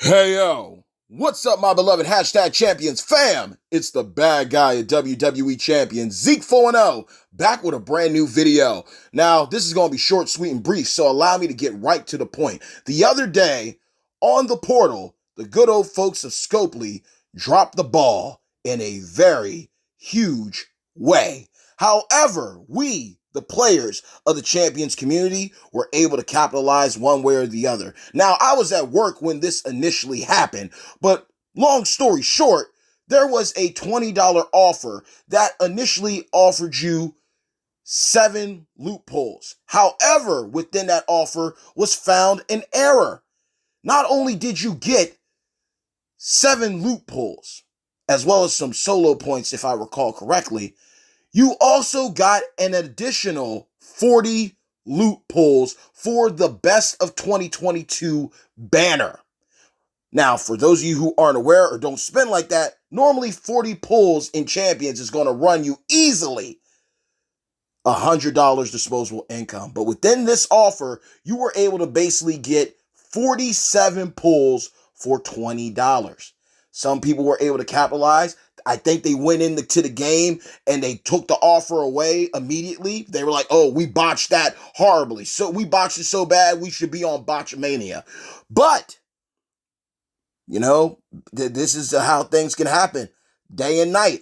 Hey yo, what's up, my beloved hashtag champions fam? It's the bad guy of WWE champion, Zeke 4-0, back with a brand new video. Now, this is going to be short, sweet, and brief, so allow me to get right to the point. The other day, on the portal, the good old folks of Scopelys dropped the ball in a very huge way. However, we, the players of the champions community, were able to capitalize one way or the other. Now, I was at work when this initially happened, but long story short, there was a $20 offer that initially offered you 7 loopholes. However, within that offer was found an error. Not only did you get 7 loopholes, as well as some solo points, if I recall correctly, you also got an additional 40 loopholes for the Best of 2022 banner. Now, for those of you who aren't aware or don't spend like that, normally 40 pulls in Champions is going to run you easily $100 disposable income. But within this offer, you were able to basically get 47 pulls for $20. Some people were able to capitalize. I think they went into the game and they took the offer away immediately. They were like, oh, we botched that horribly. So we botched it so bad, we should be on Botchmania. But, this is how things can happen day and night.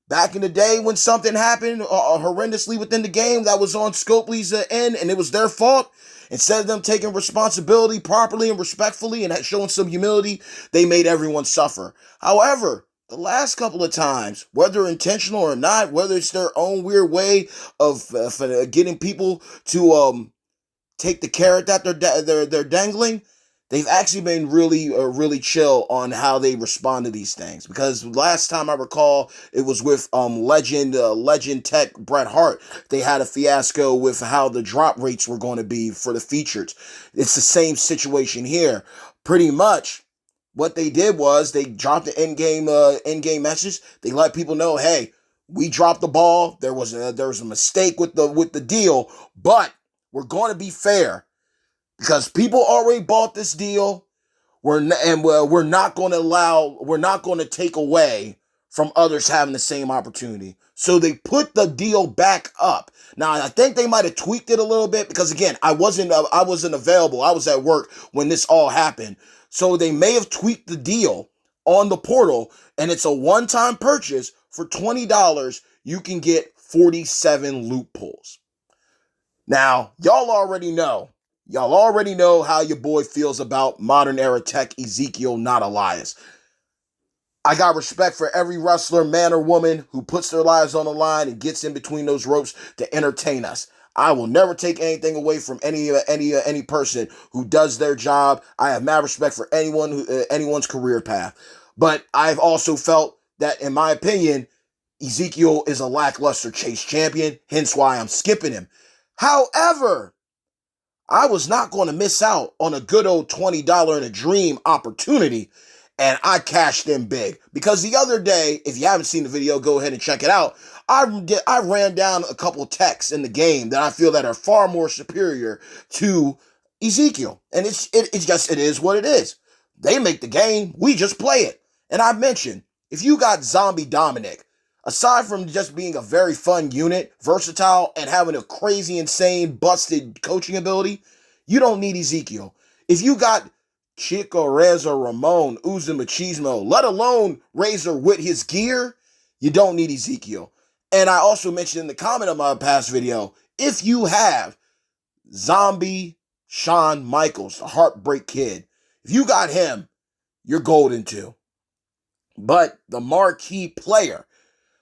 Back in the day when something happened horrendously within the game that was on Scopelys' end and it was their fault, instead of them taking responsibility properly and respectfully and showing some humility, they made everyone suffer. However, the last couple of times, whether intentional or not, whether it's their own weird way of getting people to take the carrot that they're dangling, they've actually been really chill on how they respond to these things. Because last time I recall, it was with legend tech Bret Hart. They had a fiasco with how the drop rates were going to be for the features. It's the same situation here. Pretty much, what they did was they dropped the in-game message. They let people know, hey, we dropped the ball. There was a mistake with the deal, but we're going to be fair. Because people already bought this deal, we're not going to take away from others having the same opportunity. So they put the deal back up. Now, I think they might have tweaked it a little bit because, again, I wasn't available. I was at work when this all happened. So they may have tweaked the deal on the portal, and it's a one-time purchase for $20. You can get 47 loopholes. Now, y'all already know how your boy feels about modern era tech Ezekiel, not Elias. I got respect for every wrestler, man or woman, who puts their lives on the line and gets in between those ropes to entertain us. I will never take anything away from any person who does their job. I have mad respect for anyone's career path. But I've also felt that, in my opinion, Ezekiel is a lackluster chase champion, hence why I'm skipping him. However, I was not going to miss out on a good old $20 in a dream opportunity, and I cashed in big. Because the other day, if you haven't seen the video, go ahead and check it out. I ran down a couple techs in the game that I feel that are far more superior to Ezekiel. And it is what it is. They make the game, we just play it. And I mentioned, if you got Zombie Dominic, aside from just being a very fun unit, versatile, and having a crazy, insane, busted coaching ability, you don't need Ezekiel. If you got Chico, Reza, Ramon, Uzi Machismo, let alone Razor with his gear, you don't need Ezekiel. And I also mentioned in the comment of my past video, if you have Zombie Shawn Michaels, the Heartbreak Kid, if you got him, you're golden too. But the marquee player,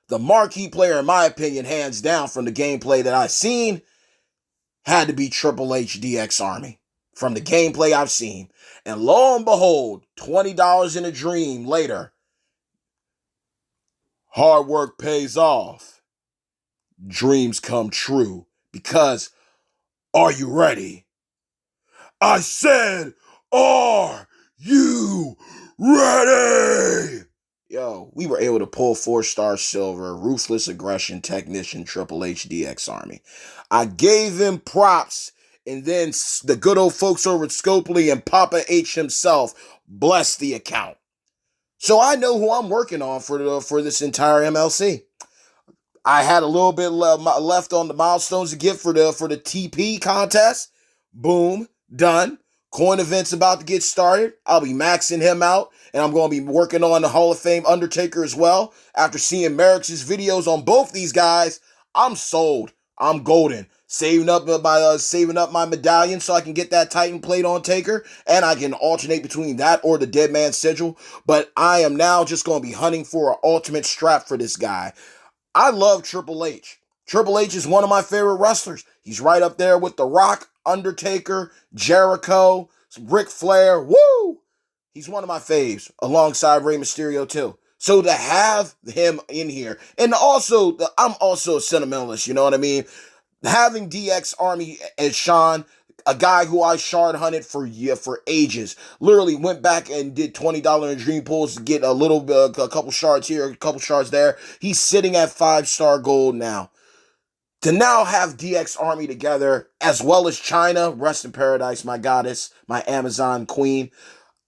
in my opinion, hands down from the gameplay that I've seen, had to be Triple H DX Army. From the gameplay I've seen. And lo and behold, $20 in a dream later, hard work pays off. Dreams come true. Because, are you ready? I said, are you ready? Yo, we were able to pull 4-star silver, ruthless aggression technician Triple H DX Army. I gave him props and then the good old folks over at Scopely and Papa H himself bless the account. So I know who I'm working on for this entire MLC. I had a little bit left on the milestones to get for the TP contest. Boom, done. Coin event's about to get started. I'll be maxing him out, and I'm going to be working on the Hall of Fame Undertaker as well. After seeing Merrick's videos on both these guys, I'm sold. I'm golden. Saving up my medallion so I can get that Titan plate on Taker, and I can alternate between that or the Dead Man Sigil. But I am now just going to be hunting for an ultimate strap for this guy. I love Triple H. Triple H is one of my favorite wrestlers. He's right up there with The Rock, Undertaker, Jericho, Ric Flair. Woo! He's one of my faves, alongside Rey Mysterio too. So to have him in here, and also, I'm also a sentimentalist, you know what I mean? Having DX Army as Sean, a guy who I shard hunted for ages, literally went back and did $20 in dream pools to get a couple shards here, a couple shards there. He's sitting at 5-star gold now. To now have DX Army together, as well as China, rest in paradise, my goddess, my Amazon queen,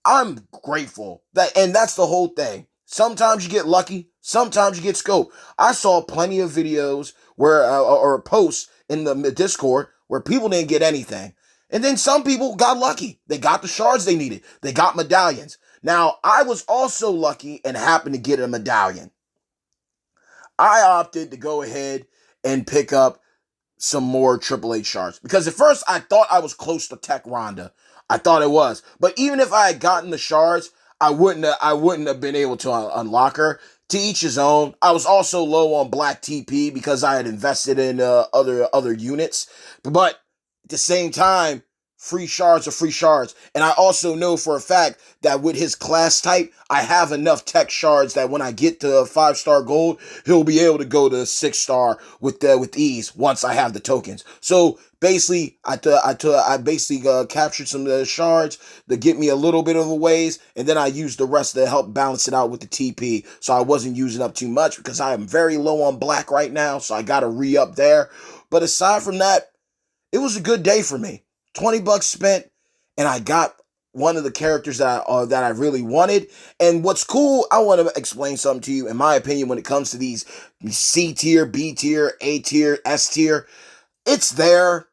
I'm grateful. And that's the whole thing. Sometimes you get lucky, sometimes you get scope. I saw plenty of videos or posts in the Discord where people didn't get anything. And then some people got lucky. They got the shards they needed. They got medallions. Now, I was also lucky and happened to get a medallion. I opted to go ahead and pick up some more Triple H shards. Because at first, I thought I was close to Tech Ronda. I thought it was. But even if I had gotten the shards, I wouldn't have been able to unlock her. To each his own. I was also low on Black TP because I had invested in other units. But at the same time, free shards are free shards. And I also know for a fact that with his class type, I have enough tech shards that when I get to 5-star gold, he'll be able to go to 6-star with ease once I have the tokens. So basically, I captured some of the shards to get me a little bit of a ways, and then I used the rest to help balance it out with the TP. So I wasn't using up too much because I am very low on black right now, so I got to re-up there. But aside from that, it was a good day for me. $20 spent, and I got one of the characters that I really wanted. And what's cool, I want to explain something to you. In my opinion, when it comes to these C tier, B tier, A tier, S tier, it's there.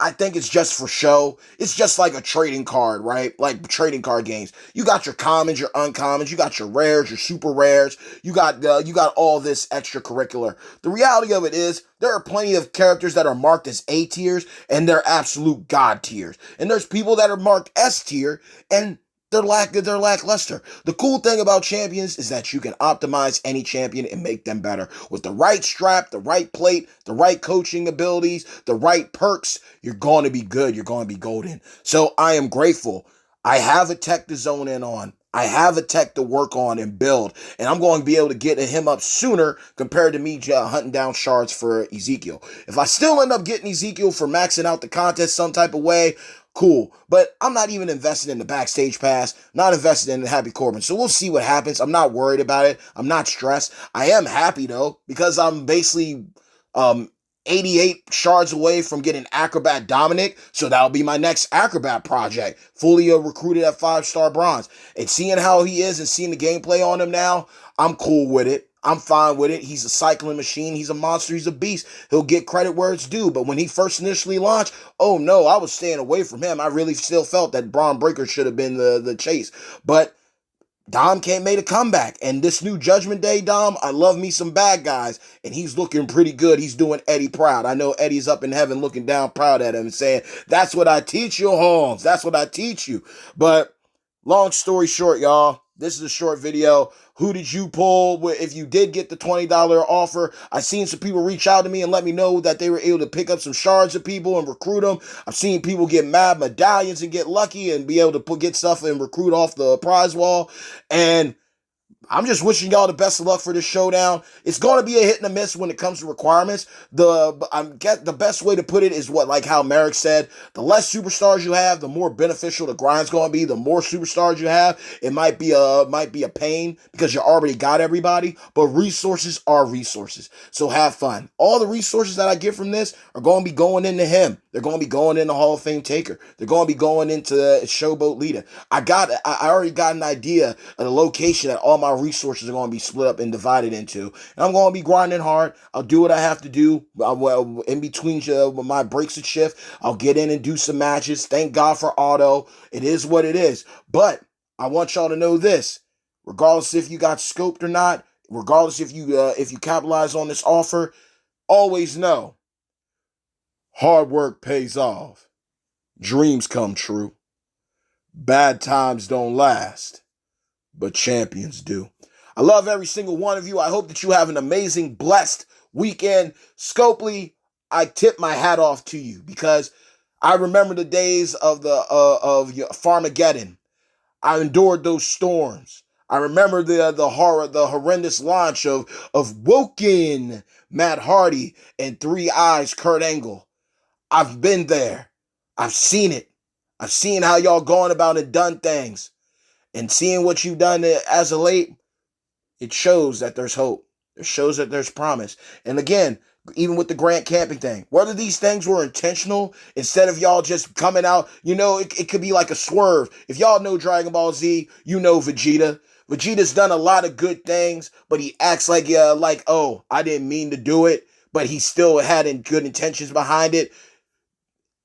I think it's just for show. It's just like a trading card, right? Like trading card games. You got your commons, your uncommons, you got your rares, your super rares. You got all this extracurricular. The reality of it is there are plenty of characters that are marked as A tiers and they're absolute god tiers. And there's people that are marked S tier and they're lackluster. The cool thing about champions is that you can optimize any champion and make them better. With the right strap, the right plate, the right coaching abilities, the right perks, you're going to be good. You're going to be golden. So I am grateful. I have a tech to zone in on. I have a tech to work on and build. And I'm going to be able to get him up sooner compared to me hunting down shards for Ezekiel. If I still end up getting Ezekiel for maxing out the contest some type of way, cool. But I'm not even invested in the backstage pass, not invested in the Happy Corbin. So we'll see what happens. I'm not worried about it. I'm not stressed. I am happy though, because I'm basically 88 shards away from getting Acrobat Dominic. So that'll be my next Acrobat project. Fully recruited at 5-star bronze. And seeing how he is and seeing the gameplay on him now, I'm cool with it. I'm fine with it. He's a cycling machine. He's a monster. He's a beast. He'll get credit where it's due. But when he first initially launched, oh no, I was staying away from him. I really still felt that Braun Breaker should have been the chase. But Dom made a comeback. And this new Judgment Day Dom, I love me some bad guys. And he's looking pretty good. He's doing Eddie proud. I know Eddie's up in heaven looking down proud at him and saying, that's what I teach you, Holmes. That's what I teach you. But long story short, y'all, this is a short video. Who did you pull? If you did get the $20 offer, I've seen some people reach out to me and let me know that they were able to pick up some shards of people and recruit them. I've seen people get mad medallions and get lucky and be able to get stuff and recruit off the prize wall. And I'm just wishing y'all the best of luck for this showdown. It's going to be a hit and a miss when it comes to requirements. The best way to put it is like how Merrick said, the less superstars you have, the more beneficial the grind's going to be. The more superstars you have, it might be a pain because you already got everybody, but resources are resources. So have fun. All the resources that I get from this are going to be going into him. They're going to be going into Hall of Fame Taker. They're going to be going into Showboat Leader. I already got an idea of the location that all my resources are going to be split up and divided into. And I'm going to be grinding hard. I'll do what I have to do. In between my breaks of shift, I'll get in and do some matches. Thank God for auto. It is what it is. But I want y'all to know this. Regardless if you got scoped or not, regardless if you capitalize on this offer, always know hard work pays off. Dreams come true. Bad times don't last, but champions do. I love every single one of you. I hope that you have an amazing, blessed weekend. Scopely, I tip my hat off to you because I remember the days of of Farmageddon. I endured those storms. I remember the horror, the horrendous launch of Woken Matt Hardy and Three Eyes Kurt Angle. I've been there. I've seen it. I've seen how y'all gone about and done things. And seeing what you've done as of late, it shows that there's hope. It shows that there's promise. And again, even with the Grant Camping thing, whether these things were intentional, instead of y'all just coming out, it could be like a swerve. If y'all know Dragon Ball Z, you know Vegeta. Vegeta's done a lot of good things, but he acts like, oh, I didn't mean to do it, but he still had good intentions behind it.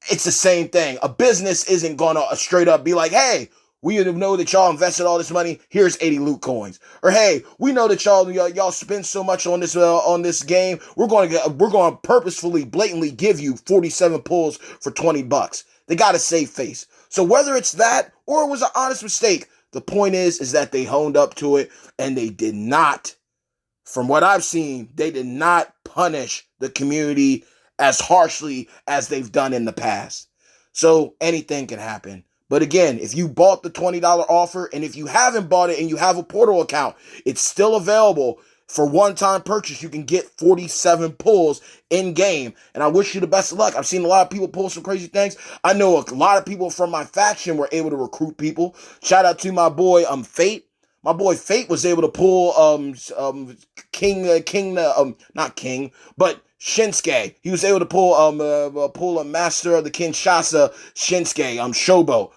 It's the same thing. A business isn't going to straight up be like, hey, we know that y'all invested all this money. Here's 80 loot coins. Or hey, we know that y'all spend so much on this game. We're going to purposefully, blatantly give you 47 pulls for $20. They got to save face. So whether it's that or it was an honest mistake, the point is that they honed up to it and they did not, from what I've seen, they did not punish the community as harshly as they've done in the past. So anything can happen. But again, if you bought the $20 offer, and if you haven't bought it and you have a portal account, it's still available for one-time purchase. You can get 47 pulls in-game. And I wish you the best of luck. I've seen a lot of people pull some crazy things. I know a lot of people from my faction were able to recruit people. Shout out to my boy Fate. My boy Fate was able to pull not King, but Shinsuke. He was able to pull a Master of the Kinshasa Shinsuke, Shobo.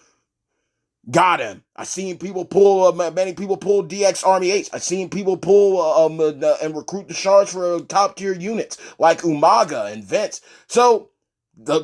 Got him. I seen people pull, many people pull DX Army 8. I seen people pull and recruit the shards for top tier units like Umaga and Vince. So the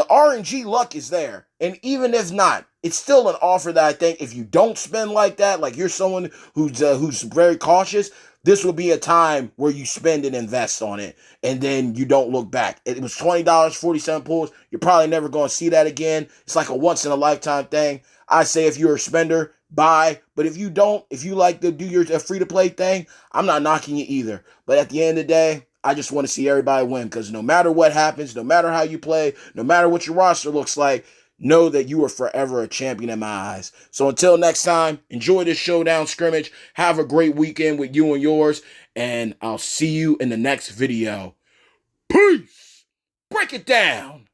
RNG luck is there. And even if not, it's still an offer that I think if you don't spend like that, like you're someone who's very cautious, this will be a time where you spend and invest on it, and then you don't look back. It was $20, 47 pulls. You're probably never going to see that again. It's like a once-in-a-lifetime thing. I say if you're a spender, buy. But if you don't, if you like to do your free-to-play thing, I'm not knocking you either. But at the end of the day, I just want to see everybody win because no matter what happens, no matter how you play, no matter what your roster looks like, know that you are forever a champion in my eyes. So until next time, enjoy this showdown scrimmage. Have a great weekend with you and yours. And I'll see you in the next video. Peace. Break it down.